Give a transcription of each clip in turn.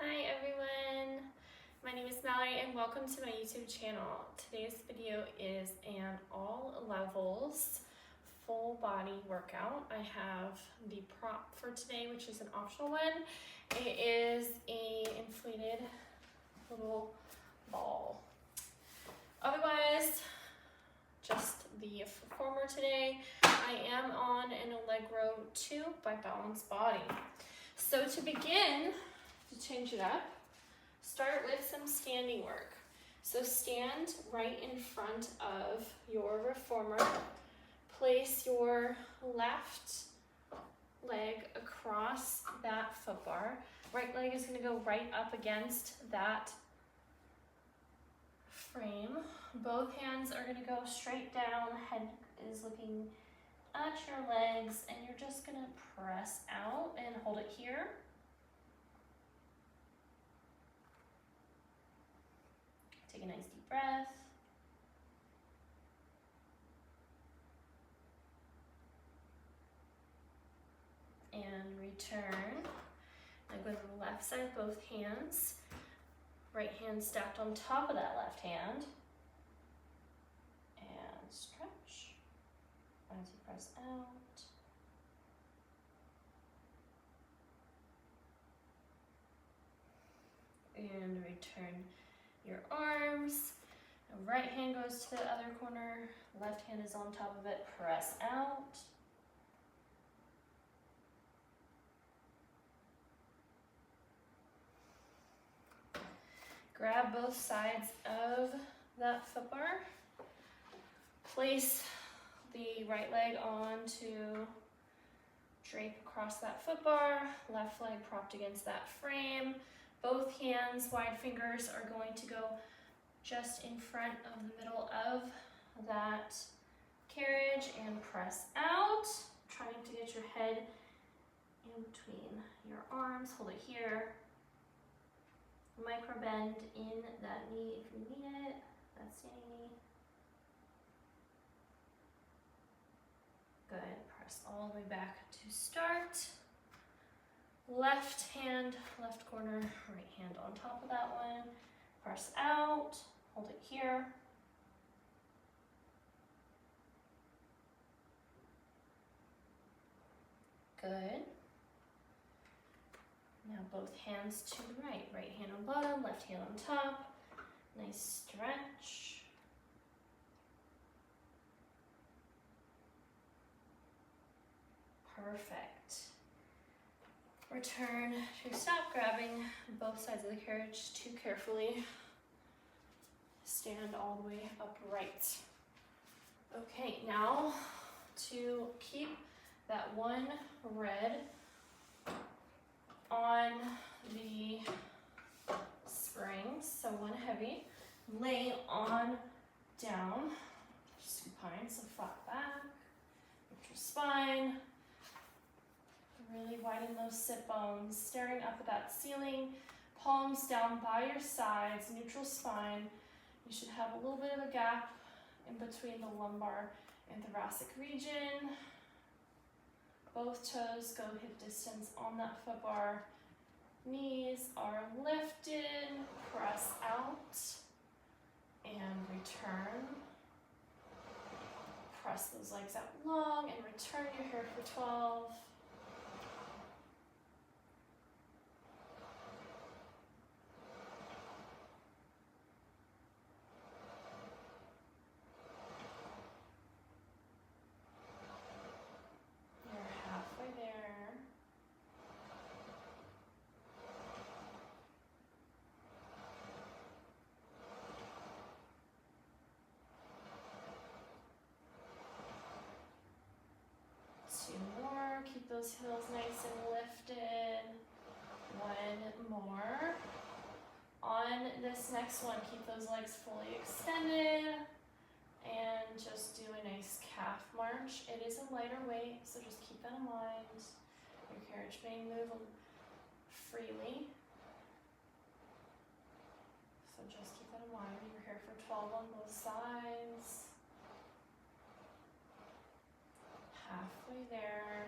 Hi everyone, my name is Mallory and welcome to my YouTube channel. Today's video is an all levels full body workout. I have the prop for today, which is an optional one. It is a inflated little ball. Otherwise, just the performer today. I am on an Allegro 2 by Balanced Body. So to begin, to change it up, start with some standing work. So stand right in front of your reformer. Place your left leg across that foot bar. Right leg is going to go right up against that frame. Both hands are going to go straight down. Head is looking at your legs, and you're just going to press out and hold it here. Take a nice deep breath. And return. Now go to the left side, both hands. Right hand stacked on top of that left hand. And stretch as you press out. And return your arms. The right hand goes to the other corner. Left hand is on top of it. Press out. Grab both sides of that foot bar. Place the right leg on to drape across that foot bar. Left leg propped against that frame. Both hands, wide fingers, are going to go just in front of the middle of that carriage and press out. Trying to get your head in between your arms. Hold it here. Micro bend in that knee if you need it. That standing knee. Good. Press all the way back to start. Left hand, left corner, right hand on top of that one. Press out. Hold it here. Good. Now both hands to the right. Right hand on bottom, left hand on top. Nice stretch. Perfect. Return to stop grabbing both sides of the carriage too carefully. Stand all the way upright. Okay, now to keep that one red on the springs, so one heavy, lay on down, supine, so flat back, neutral spine, really widen those sit bones, staring up at that ceiling, palms down by your sides, neutral spine. You should have a little bit of a gap in between the lumbar and thoracic region. Both toes go hip distance on that foot bar. Knees are lifted, press out, and return. Press those legs out long and return your here for 12. Two more, keep those heels nice and lifted. One more. On this next one, keep those legs fully extended and just do a nice calf march. It is a lighter weight, so just keep that in mind. Your carriage may move freely, so just keep that in mind. You're here for 12 on both sides. Halfway there.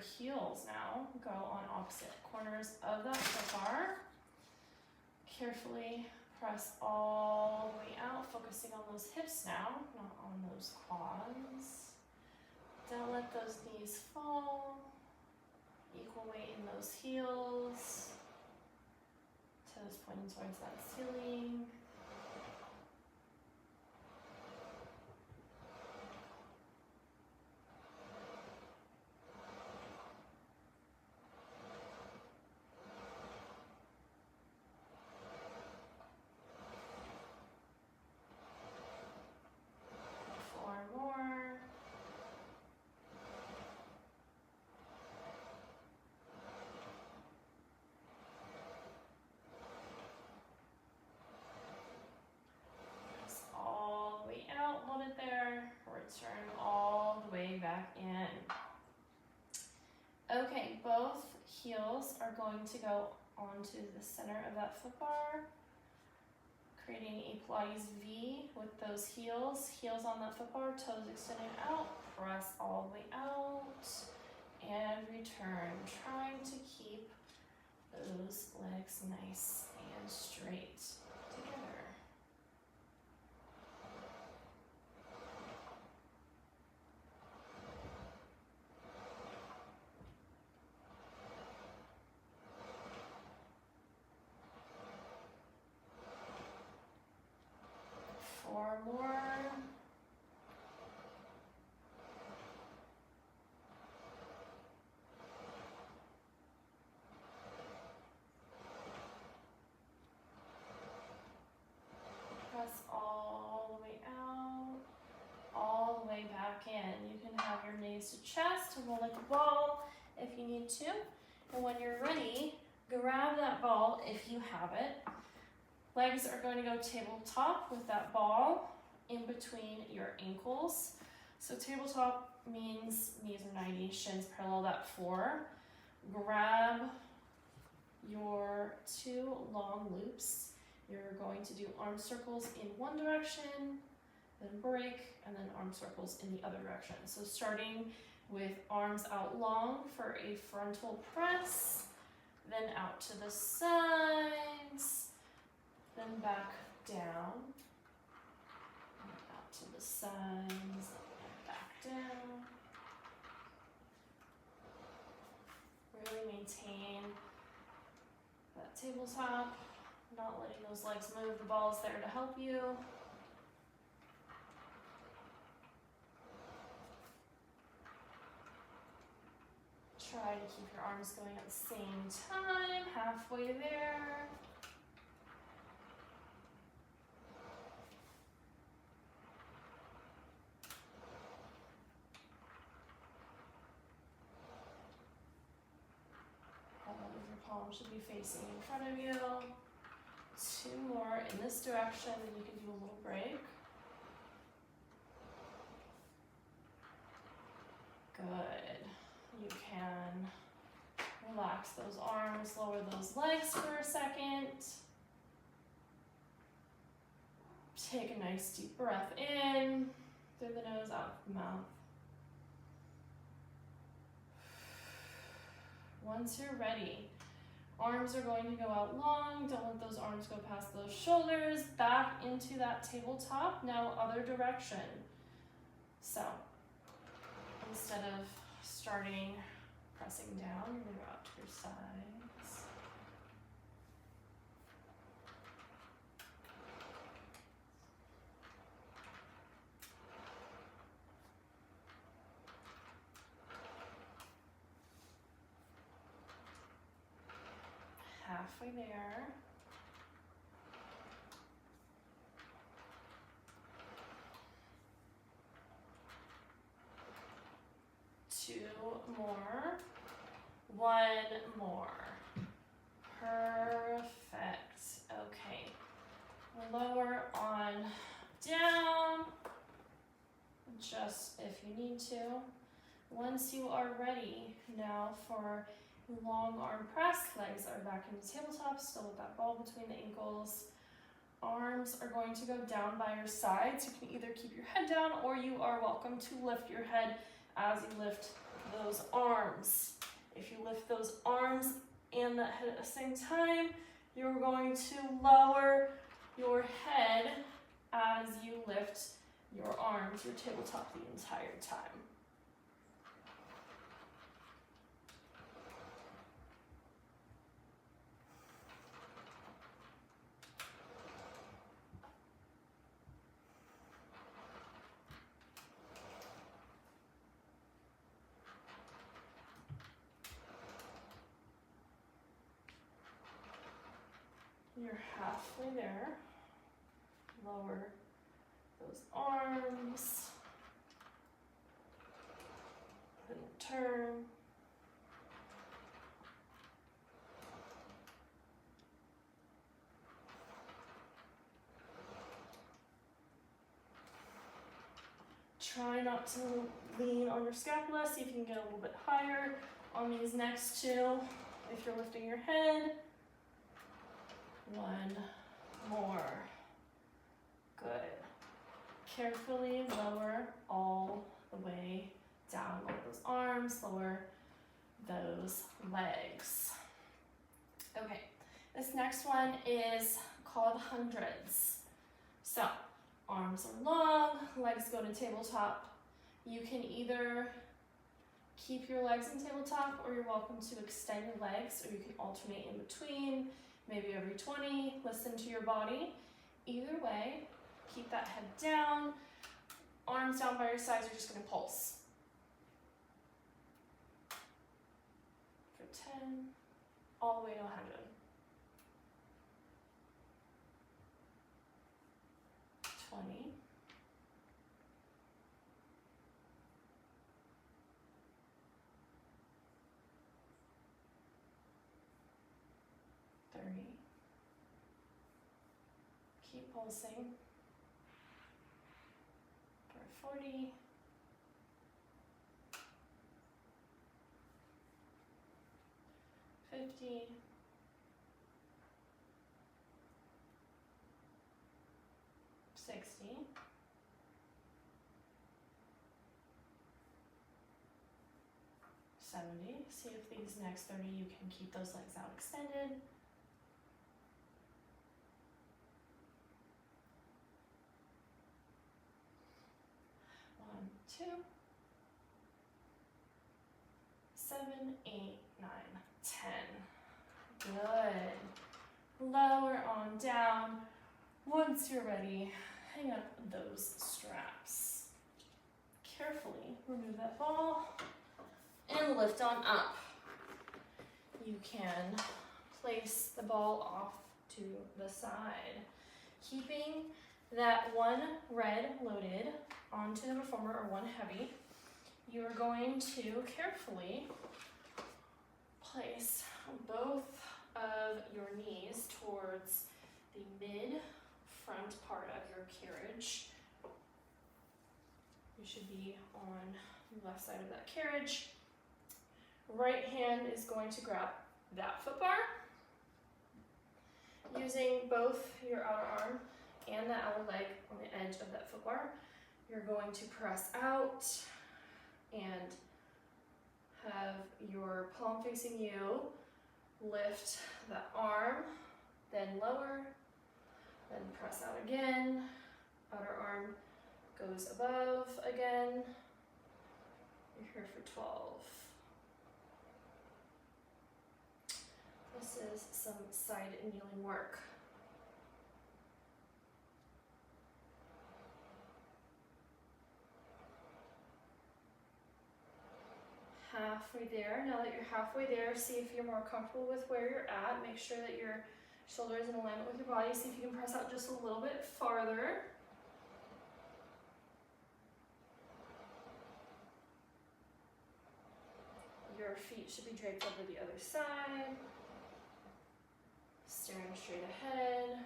heels now go on opposite corners of that foot bar. Carefully press all the way out, focusing on those hips now, not on those quads. Don't let those knees fall. Equal weight in those heels. Toes pointing towards that ceiling. Turn all the way back in. Okay, both heels are going to go onto the center of that foot bar, creating a Pilates V with those heels. Heels on that foot bar, toes extended out, press all the way out, and return. Trying to keep those legs nice and straight together. Four more. Press all the way out, all the way back in. You can have your knees to chest and roll like a ball if you need to. And when you're ready, grab that ball if you have it. Legs are going to go tabletop with that ball in between your ankles. So tabletop means knees are 90, shins parallel at 4. Grab your 2 long loops. You're going to do arm circles in one direction, then break, and then arm circles in the other direction. So starting with arms out long for a frontal press, then out to the sides, then back down, and out to the sides, and back down. Really maintain that tabletop, not letting those legs move. The ball is there to help you. Try to keep your arms going at the same time, halfway there. Your palm should be facing in front of you. 2 more in this direction, then you can do a little break. Good. You can relax those arms, lower those legs for a second. Take a nice deep breath in, through the nose, out the mouth. Once you're ready, arms are going to go out long. Don't let those arms go past those shoulders. Back into that tabletop. Now other direction. So instead of starting pressing down, you're going to go out to your sides. Halfway there. Two more. One more. Perfect. Okay. Lower on down, just if you need to. Once you are ready, now for long arm press, legs are back in the tabletop, still with that ball between the ankles. Arms are going to go down by your sides. You can either keep your head down or you are welcome to lift your head as you lift those arms. If you lift those arms and that head at the same time, you're going to lower your head as you lift your arms, your tabletop, the entire time. You're halfway there. Lower those arms. Then turn. Try not to lean on your scapula. See if you can get a little bit higher on these next two. If you're lifting your head. One more. Good. Carefully lower all the way down. Lower those arms, lower those legs. Okay, this next one is called hundreds. So, arms are long, legs go to tabletop. You can either keep your legs in tabletop or you're welcome to extend your legs, or you can alternate in between. Maybe every 20, listen to your body. Either way, keep that head down, arms down by your sides, you're just gonna pulse. For 10, all the way to 100. 20. 30. Keep pulsing. For 40. 50. 60. 70. See if these next 30 you can keep those legs out extended. 1, 2, 7, 8, 9, 10. Good. Lower on down. Once you're ready, hang up those straps. Carefully remove that ball and lift on up. You can place the ball off to the side, keeping that one red loaded onto the reformer or one heavy. You are going to carefully place both of your knees towards the mid front part of your carriage. You should be on the left side of that carriage. Right hand is going to grab that foot bar. Using both your outer arm and the outer leg on the edge of that foot bar, you're going to press out and have your palm facing you. Lift the arm, then lower, then press out again. Outer arm goes above again. You're here for 12. This is some side kneeling work. Halfway there. Now that you're halfway there, see if you're more comfortable with where you're at. Make sure that your shoulder is in alignment with your body. See if you can press out just a little bit farther. Your feet should be draped over the other side. Staring straight ahead.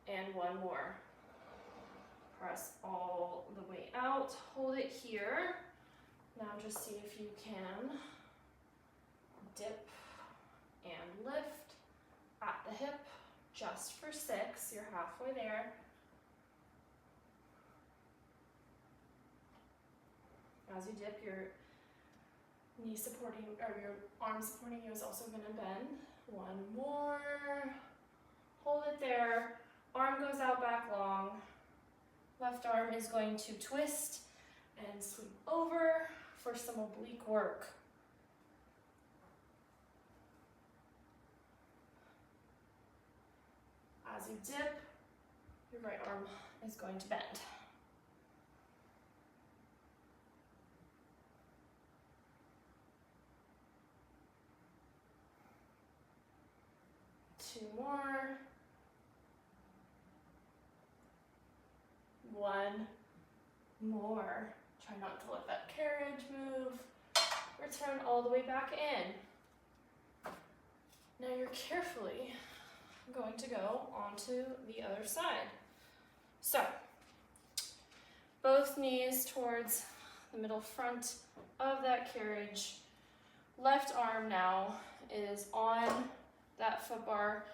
And one more. Press all the way out. Hold it here. Now just see if you can dip and lift at the hip just for 6. You're halfway there. As you dip, your knee supporting, or your arm supporting you is also gonna bend. One more. Hold it there. Arm goes out back long. Left arm is going to twist and sweep over for some oblique work. As you dip, your right arm is going to bend. Two more. One more. Try not to let that carriage move. Return all the way back in. Now you're carefully going to go onto the other side. So, both knees towards the middle front of that carriage. Left arm now is on that foot bar,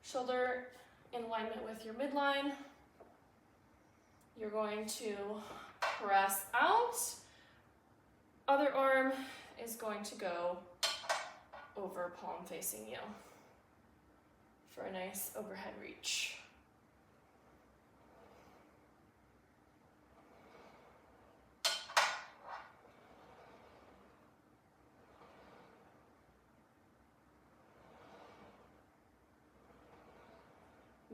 shoulder in alignment with your midline. You're going to press out. Other arm is going to go over palm facing you for a nice overhead reach.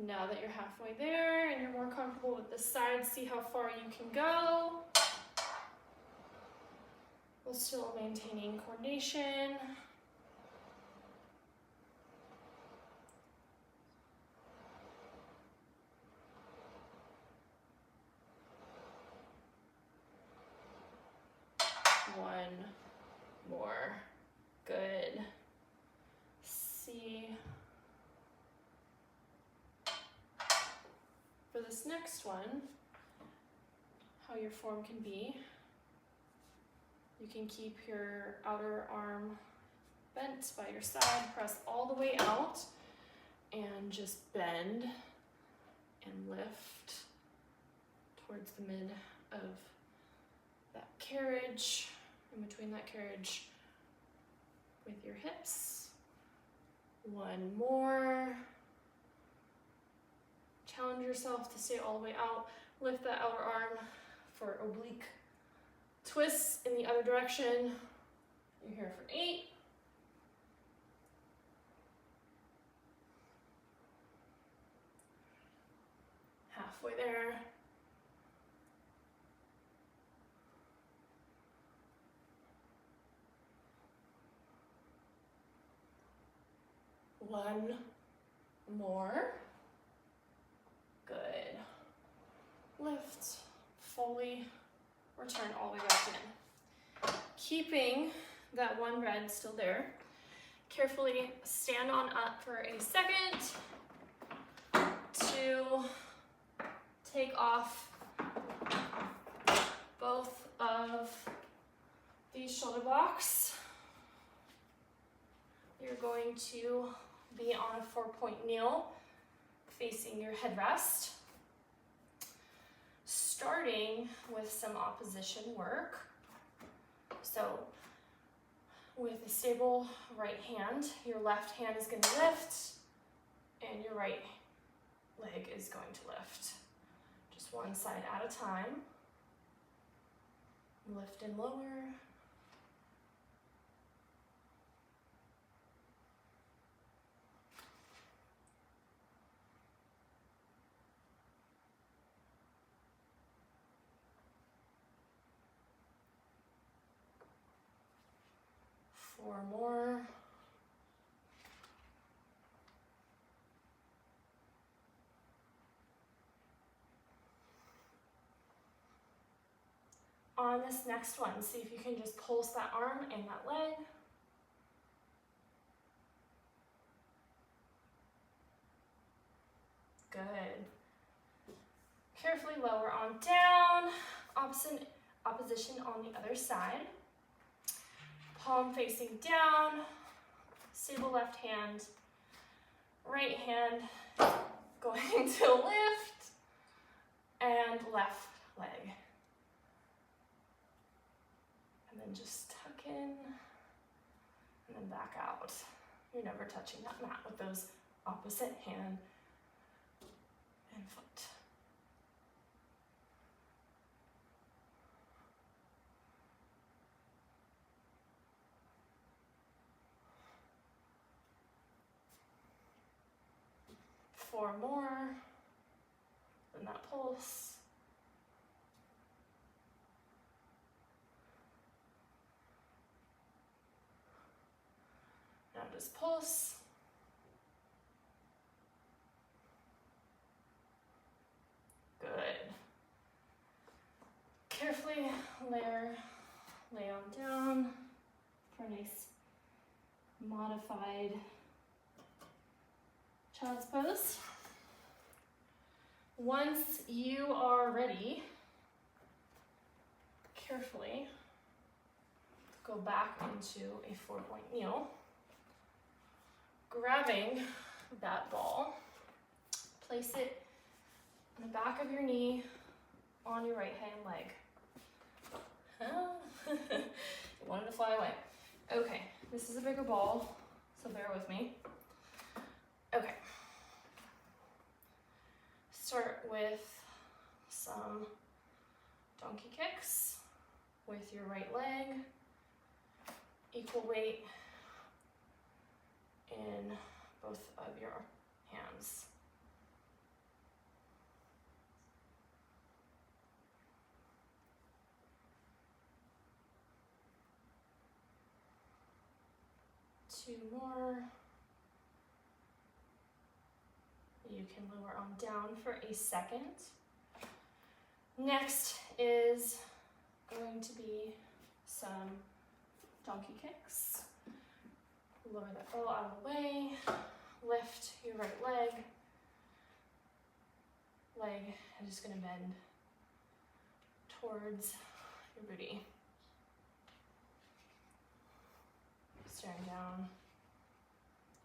Now that you're halfway there and you're more comfortable with the side, see how far you can go. While still maintaining coordination. One more. Good. See. For this next one, how your form can be, you can keep your outer arm bent by your side, press all the way out, and just bend and lift towards the mid of that carriage, in between that carriage with your hips. One more. Challenge yourself to stay all the way out. Lift that outer arm for oblique twists in the other direction. You're here for 8. Halfway there. One more. Good. Lift, fully return all the way back in. Keeping that one red still there. Carefully stand on up for a second to take off both of these shoulder blocks. You're going to be on a 4-point kneel facing your headrest. Starting with some opposition work. So with a stable right hand, your left hand is going to lift and your right leg is going to lift. Just one side at a time. Lift and lower. Four more. On this next one, see if you can just pulse that arm and that leg. Good. Carefully lower on down. Opposition on the other side. Palm facing down, stable left hand, right hand going to lift, and left leg. then just tuck in and then back out. You're never touching that mat with those opposite hand and foot. Four more, and that pulse. Now just pulse. Good. Carefully lay on down for a nice modified child's pose. Once you are ready, carefully go back into a 4-point kneel, grabbing that ball, place it on the back of your knee on your right hand leg. You wanted to fly away. Okay, this is a bigger ball, so bear with me. Okay. Start with some donkey kicks with your right leg, equal weight in both of your hands. Two more. You can lower on down for a second. Next is going to be some donkey kicks. Lower that ball out of the way. Lift your right leg. Leg is just going to bend towards your booty. Staring down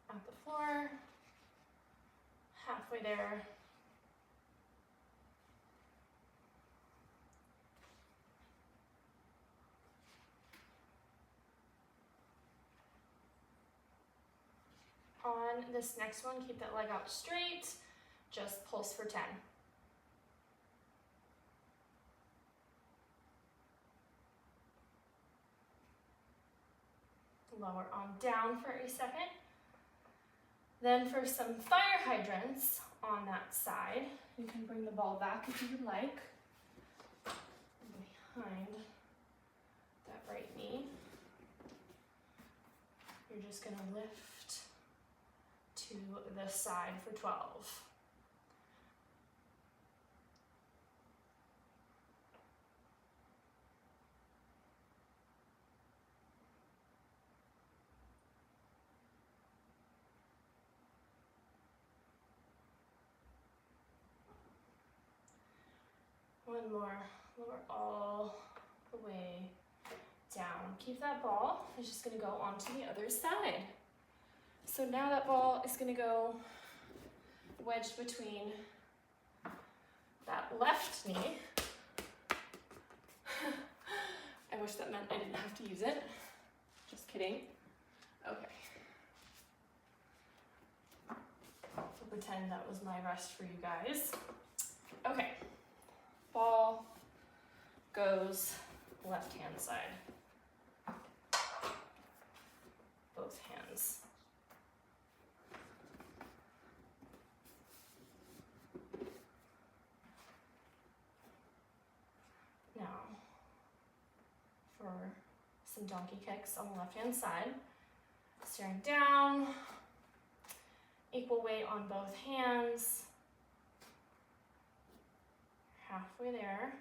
at the floor. Halfway there. On this next one, keep that leg out straight. Just pulse for 10. Lower on down for a second. Then for some fire hydrants on that side, you can bring the ball back if you would like. Behind that right knee. You're just going to lift to the side for 12. One more, lower all the way down. Keep that ball, it's just gonna go onto the other side. So now that ball is gonna go wedged between that left knee. I wish that meant I didn't have to use it. Just kidding. Okay. So pretend that was my rest for you guys. Okay. Ball goes left hand side. Both hands. Now, for some donkey kicks on the left hand side. Staring down, equal weight on both hands. Halfway there.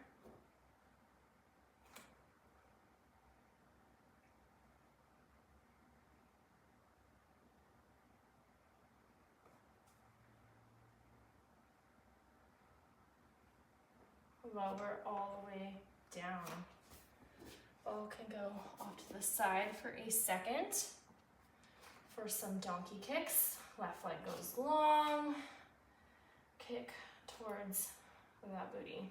Lower all the way down. Ball can go off to the side for a second. For some donkey kicks, left leg goes long, kick towards that booty.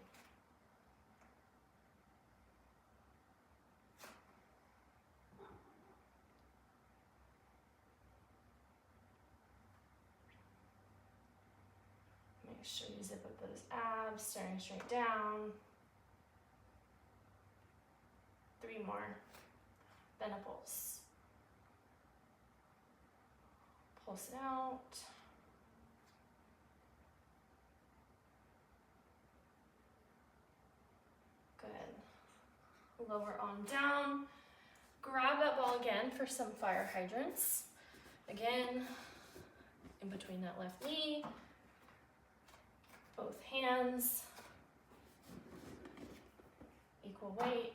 Make sure you zip up those abs, staring straight down. 3 more. Then a pulse. Pulse it out. Good. Lower on down. Grab that ball again for some fire hydrants. Again, in between that left knee. Both hands. Equal weight.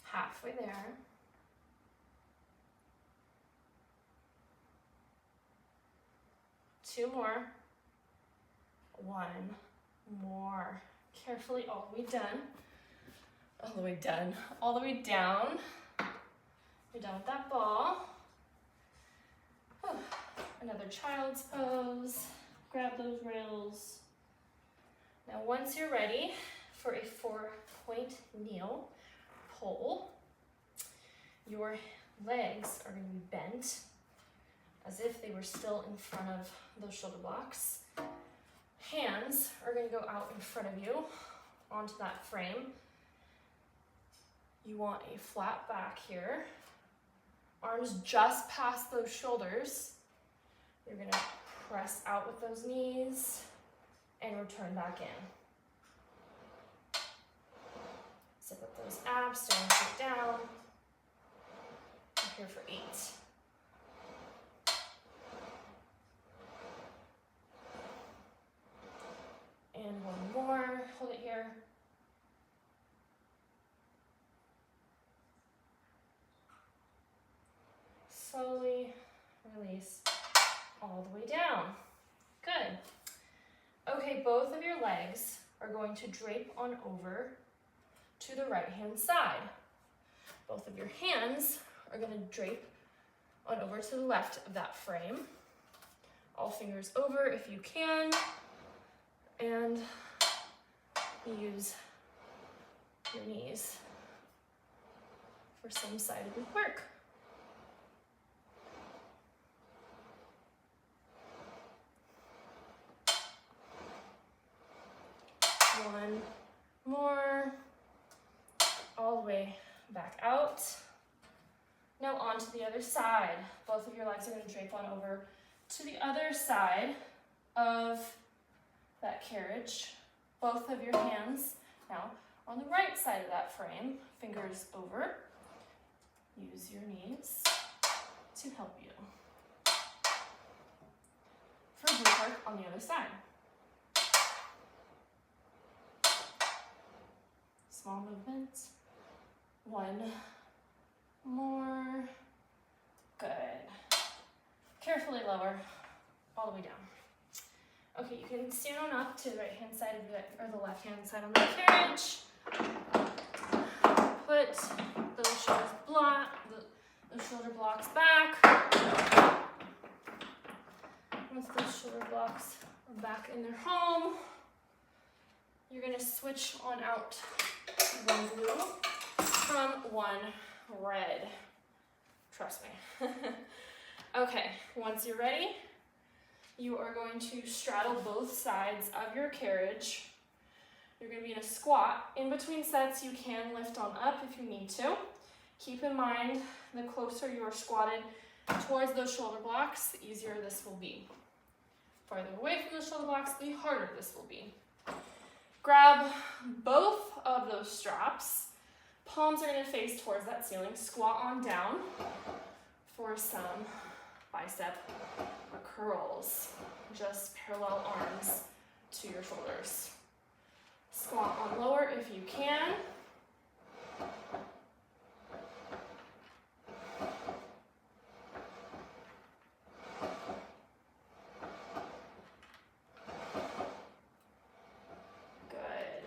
Halfway there. Two more. One more. Carefully, all the way done. All the way done. All the way down. You're done with that ball. Whew. Another child's pose. Grab those rails. Now once you're ready for a 4-point kneel pull, your legs are going to be bent as if they were still in front of those shoulder blocks. Hands are going to go out in front of you onto that frame. You want a flat back here. Arms just past those shoulders. You're going to press out with those knees and return back in. Zip up those abs, staring straight down. I'm here for 8. And one more, hold it here. Slowly release all the way down. Good. Okay, both of your legs are going to drape on over to the right-hand side. Both of your hands are going to drape on over to the left of that frame. All fingers over if you can. And use your knees for some side of the work. One more. All the way back out. Now on to the other side. Both of your legs are going to drape on over to the other side of that carriage. Both of your hands now on the right side of that frame, fingers over. Use your knees to help you. For glute work on the other side. Small movements. One more. Good. Carefully lower all the way down. Okay, you can stand on up to the right-hand side of the, or the left-hand side on the carriage. Put those shoulder blocks back. Once those shoulder blocks are back in their home, you're gonna switch on out one blue from one red. Trust me. Okay, once you're ready, you are going to straddle both sides of your carriage. You're going to be in a squat. In between sets, you can lift on up if you need to. Keep in mind, the closer you are squatted towards those shoulder blocks, the easier this will be. Farther away from the shoulder blocks, the harder this will be. Grab both of those straps. Palms are going to face towards that ceiling. Squat on down for some bicep curls. Just parallel arms to your shoulders. Squat on lower if you can. Good.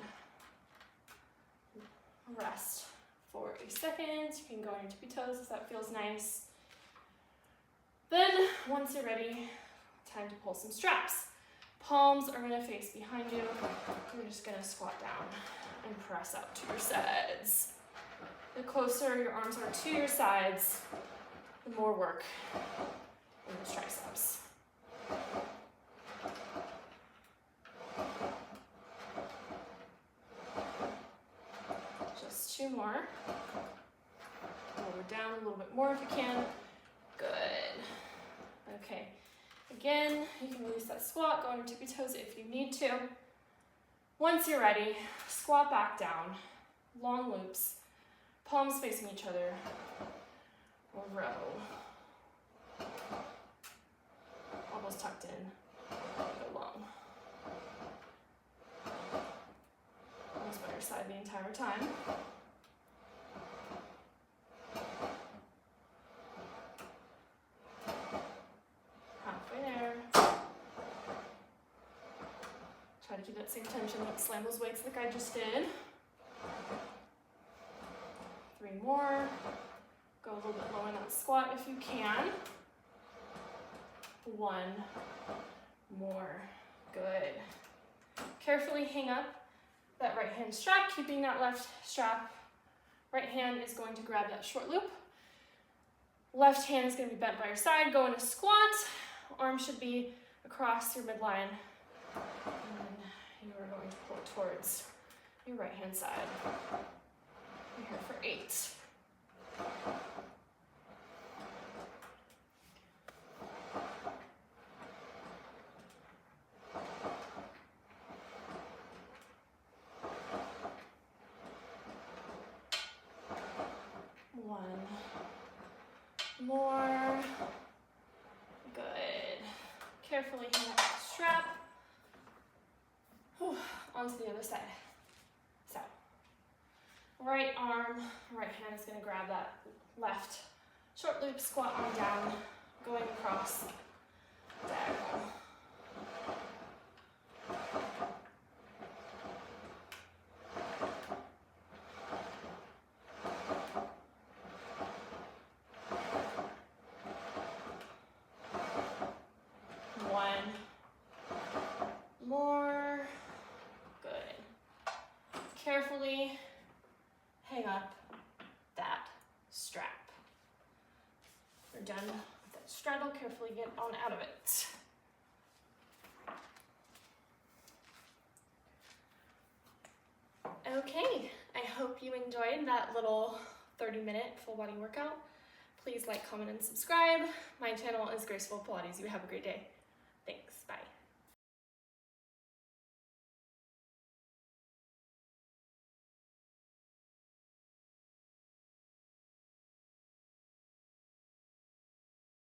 Rest for a second. You can go on your tippy toes if that feels nice. Then, once you're ready, time to pull some straps. Palms are going to face behind you. You're just going to squat down and press out to your sides. The closer your arms are to your sides, the more work in those triceps. Just 2 more. Lower down a little bit more if you can. Good. Okay. Again, you can release that squat, go on your tippy toes if you need to. Once you're ready, squat back down. Long loops. Palms facing each other. Row. Elbows tucked in. Go long. Arms by your side the entire time. Halfway there. Try to keep that same tension. Don't slam those weights like I just did. 3 more. Go a little bit lower in that squat if you can. 1 more. Good. Carefully hang up that right hand strap, keeping that left strap. Right hand is going to grab that short loop. Left hand is going to be bent by your side. Go into squat. Arm should be across your midline. And you are going to pull towards your right hand side. We're here for 8. One more. Good. Carefully hang up the strap. Whew. Onto the other side. So, right arm, right hand is going to grab that left short loop, squat on down, going across diagonal. More. Good. Carefully hang up that strap. We're done with that straddle. Carefully get on out of it. Okay, I hope you enjoyed that little 30-minute full body workout. Please like, comment, and subscribe. My channel is Graceful Pilates. You have a great day.